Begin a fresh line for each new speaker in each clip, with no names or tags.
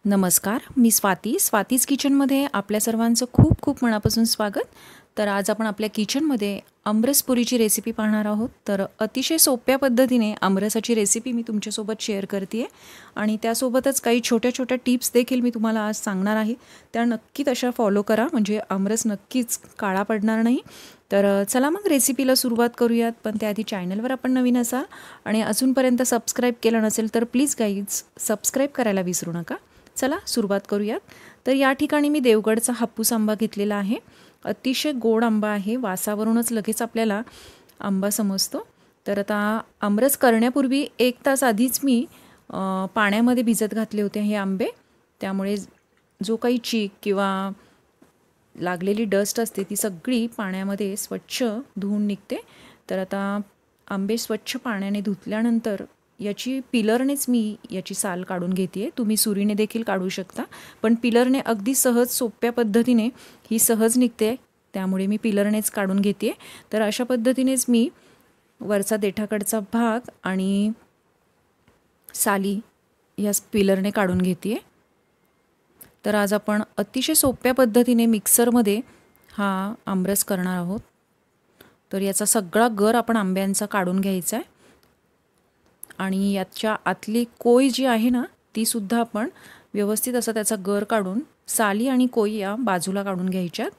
नमस्कार, मी स्वातीज किचनमध्ये आपल्या सर्वांचं खूप खूप मनापासून स्वागत. तर आज आपण आपल्या किचनमध्ये आमरस पुरीची रेसिपी पाहणार आहोत. तर अतिशय सोप्या पद्धतीने आमरसाची रेसिपी मी तुमच्यासोबत शेअर करते आहे आणि त्यासोबतच काही छोट्या छोट्या टिप्स देखील मी तुम्हाला आज सांगणार आहे. त्या नक्की तशा फॉलो करा, म्हणजे आमरस नक्कीच काळा पडणार नाही. तर चला मग रेसिपीला सुरुवात करूयात. पण त्याआधी चॅनलवर आपण नवीन असाल आणि अजूनपर्यंत सबस्क्राईब केलं नसेल तर प्लीज गाईज सबस्क्राईब करायला विसरू नका. चला सुरुवात करूयात. तर या ठिकाणी मी देवगडचा हापूस आंबा घेतलेला आहे. अतिशय गोड आंबा आहे, वासावरूनच लगेच आपल्याला आंबा समजतो. तर आता आमरस करण्यापूर्वी 1 तास आधीच मी पाण्यामध्ये भिजत घातले होते हे आंबे. त्यामुळे जो काही चीक किंवा लागलेली डस्ट असते ती सगळी पाण्यामध्ये स्वच्छ धुवून निघते. तर आता आंबे स्वच्छ पाण्याने धुतल्यानंतर याची पिलरनेच मी याची साल काढून घेते आहे. तुम्ही सुरीने देखील काढू शकता, पण पिलरने अगदी सहज सोप्या पद्धतीने ही सहज निघते, त्यामुळे मी पिलरनेच काढून घेते आहे. तर अशा पद्धतीनेच मी वरचा देठाकडचा भाग आणि साली या पिलरने काढून घेते आहे. तर आज आपण अतिशय सोप्या पद्धतीने मिक्सरमध्ये हा आमरस करणार आहोत. तर याचा सगळा गर आपण आंब्यांचा काढून घ्यायचा आहे आणि याच्या आतली कोय जी आहे ना ती सुद्धा आपण व्यवस्थित असा त्याचा गर काढून साली आणि कोय या बाजूला काढून घ्यायच्यात.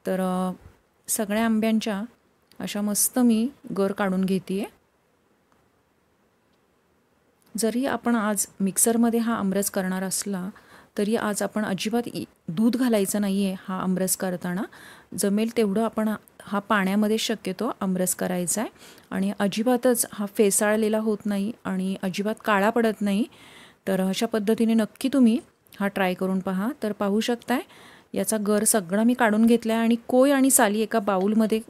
तर सगळ्या आंब्यांच्या अशा मस्त मी गर काढून घेते आहे. जरी आपण आज मिक्सरमध्ये हा आमरस करणार असला तरी आज आपण अजिबात दूध घालायचं नाही आहे. हा आमरस करताना जमेल तेवढं आपण हा पाण्यामध्ये शक्यतो आमरस करायचा आहे आणि अजिबातच हा फेसाळलेला होत नाही आणि अजिबात काळा पडत नाही. तर अशा पद्धतीने नक्की तुम्ही हा ट्राय करून पहा. तर पाहू शकताय याचा गर सगळा मी काढून घेतला आहे आणि कोय आणि साली एका बाऊलमध्ये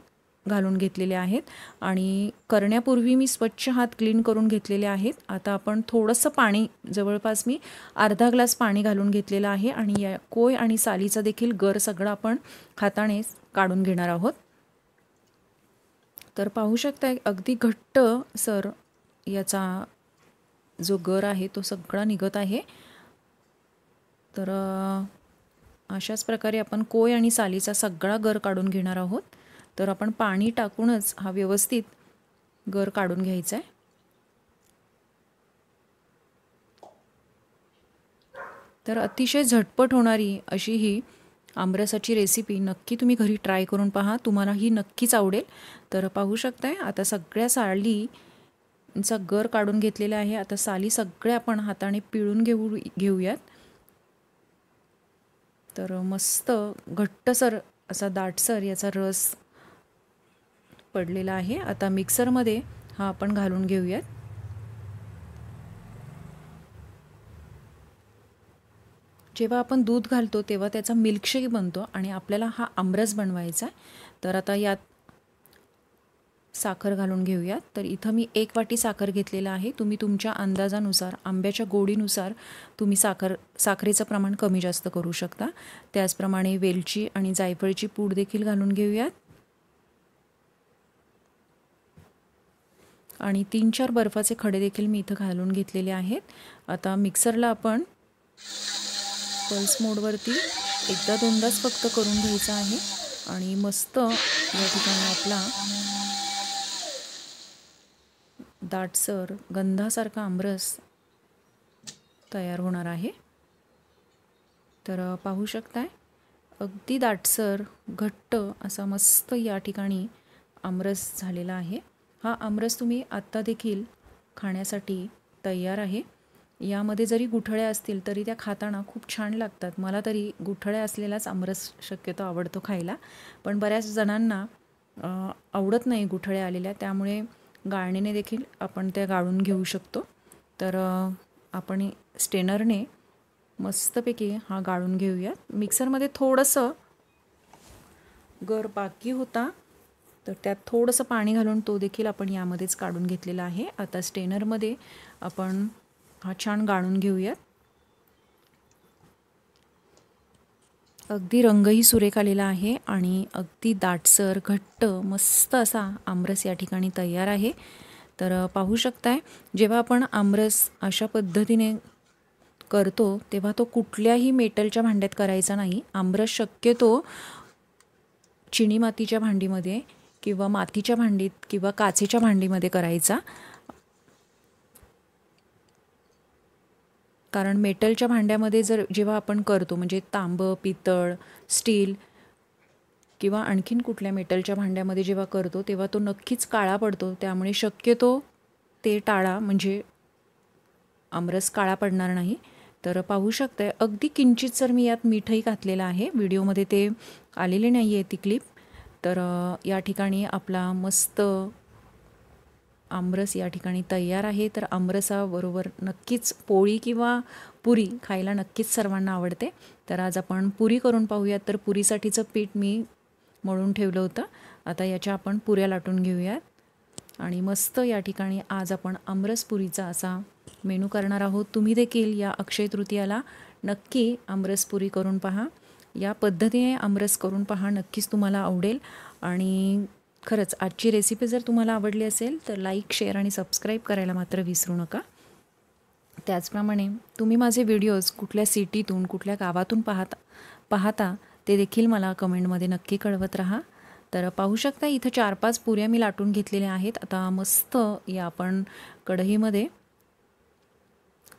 घालून घेतलेले आहेत आणि करण्यापूर्वी मी स्वच्छ हात क्लीन करून घेतलेले आहेत. आता आपण थोडंसं पाणी, जवळपास मी अर्धा ग्लास पाणी घालून घेतलेलं आहे आणि या कोय आणि सालीचा देखील गर सगळा आपण हाताने काढून घेणार आहोत. तर पाहू शकता अगदी घट्ट सर याचा जो गर आहे तो सगळा निघत आहे. तर अशाच प्रकारे आपण कोय आणि सालीचा सगळा गर काढून घेणार आहोत. तर आपण पाणी टाकूनच हा व्यवस्थित गर काढून घ्यायचा आहे. तर अतिशय झटपट होणारी अशी ही आमरसाची रेसिपी नक्की तुम्ही घरी ट्राय करून पहा, तुम्हाला ही नक्कीच आवडेल. तर पाहू शकताय आता सगळ्या सालीचा गर काढून घेतलेला आहे. आता साली सगळ्या आपण हाताने पिळून घेऊयात. तर मस्त घट्टसर असा दाटसर याचा रस पडलेला आहे. आता मिक्सरमध्ये हा आपण घालून घेऊयात. जेव्हा आपण दूध घालतो तेव्हा त्याचा मिल्कशेक बनतो आणि आपल्याला हा आमरस बनवायचा आहे. तर आता यात साखर घालून घेऊयात. तर इथं मी 1 वाटी साखर घेतलेला आहे. तुम्ही तुमच्या अंदाजानुसार, आंब्याच्या गोडीनुसार तुम्ही साखरेचं प्रमाण कमी जास्त करू शकता. त्याचप्रमाणे वेलची आणि जायफळची पूड देखील घालून घेऊयात आणि 3-4 बर्फाचे खडे देखील मी इथं घालून घेतलेले आहेत. आता मिक्सरला आपण पल्स मोडवरती 1-2दाच फक्त करून घ्यायचं आहे आणि मस्त या ठिकाणी आपला दाटसर गंधासारखा आमरस तयार होणार आहे. तर पाहू शकताय अगदी दाटसर घट्ट असा मस्त या ठिकाणी आमरस झालेला आहे. हा आमरस तुम्ही आत्ता देखील खाण्यासाठी तयार आहे. यामध्ये जरी गुठळ्या असतील तरी त्या खाताना खूप छान लागतात. मला तरी गुठळ्या असलेलाच आमरस शक्यतो आवडतो खायला, पण बऱ्याच जणांना आवडत नाही गुठळ्या आलेल्या, त्यामुळे गाळणीने देखील आपण त्या गाळून घेऊ शकतो. तर आपण स्टेनरने मस्तपैकी हा गाळून घेऊयात. मिक्सरमध्ये थोडंसं गर बाकी होता तर त्यात थोडंसं पाणी घालून तो देखील आपण यामध्येच काढून घेतलेला आहे. आता स्टेनरमध्ये आपण हा छान गाळून घेऊयात. अगदी रंगही सुरेख आलेला आहे आणि अगदी दाटसर घट्ट मस्त असा आमरस या ठिकाणी तयार आहे. तर पाहू शकताय जेव्हा आपण आमरस अशा पद्धतीने करतो तेव्हा तो कुठल्याही मेटलच्या भांड्यात करायचा नाही. आमरस शक्यतो चिनी मातीच्या भांडीमध्ये किंवा मातीच्या भांडीत किंवा काचेच्या भांडीमध्ये करायचा. कारण मेटलच्या भांड्यामध्ये जेव्हा आपण करतो म्हणजे तांबं, पितळ, स्टील किंवा आणखीन कुठल्या मेटलच्या भांड्यामध्ये जेव्हा करतो तेव्हा तो नक्कीच काळा पडतो. त्यामुळे शक्यतो ते टाळा, म्हणजे आमरस काळा पडणार नाही. तर पाहू शकताय अगदी किंचित जर मी यात मीठही घातलेलं आहे. व्हिडिओमध्ये ते आलेले नाही आहे ती क्लिप. तर या ठिकाणी आपला मस्त आमरस या ठिकाणी तयार आहे. तर आमरसाबरोबर नक्कीच पोळी किंवा पुरी खायला नक्कीच सर्वांना आवडते. तर आज आपण पुरी करून पाहूयात. तर पुरीसाठीचं पीठ मी मळून ठेवलं होतं. आता याच्या आपण पुऱ्या लाटून घेऊयात आणि मस्त या ठिकाणी आज आपण आमरस पुरीचा असा मेनू करणार आहोत. तुम्ही देखील या अक्षय तृतीयाला नक्की आमरस पुरी करून पहा. या पद्धतीने आमरस करून पहा, नक्कीच तुम्हाला आवडेल. आणि खरंच आजची रेसिपी जर तुम्हाला आवडली असेल तर लाईक, शेअर आणि सबस्क्राईब करायला मात्र विसरू नका. त्याचप्रमाणे तुम्ही माझे व्हिडिओज कुठल्या सिटीतून, कुठल्या गावातून पाहता ते देखील मला कमेंटमध्ये नक्की कळवत राहा. तर पाहू शकता इथं 4-5 पुऱ्या मी लाटून घेतलेल्या आहेत. आता मस्त या आपण कढईमध्ये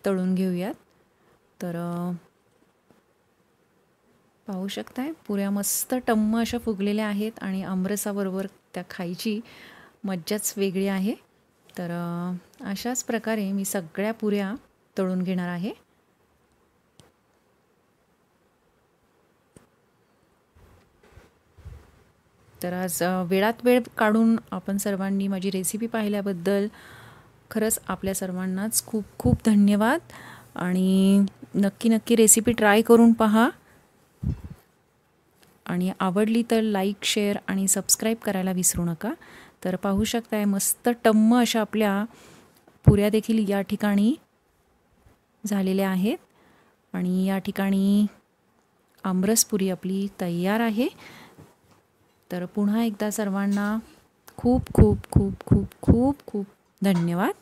तळून घेऊयात. तर पाहू शकताय पुऱ्या मस्त टम्म अशा फुगलेल्या आहेत आणि आमरसाबरोबर त्या खायची मज्जाच वेगळी आहे. तर अशाच प्रकारे मी सगळ्या पुऱ्या तळून घेणार आहे. तर आज वेळात वेळ काढून आपण सर्वांनी माझी रेसिपी पाहिल्याबद्दल खरंच आपल्या सर्वांनाच खूप खूप धन्यवाद. आणि नक्की रेसिपी ट्राय करून पहा आणि आवडली तर लाईक, शेअर आणि सबस्क्राईब करायला विसरू नका. तर पाहू शकताय मस्त टम्म अशा आपल्या पुऱ्या देखील या ठिकाणी झालेल्या आहेत आणि या ठिकाणी आमरस पुरी आपली तयार आहे. तर पुन्हा एकदा सर्वांना खूप खूप खूप खूप खूप खूप धन्यवाद.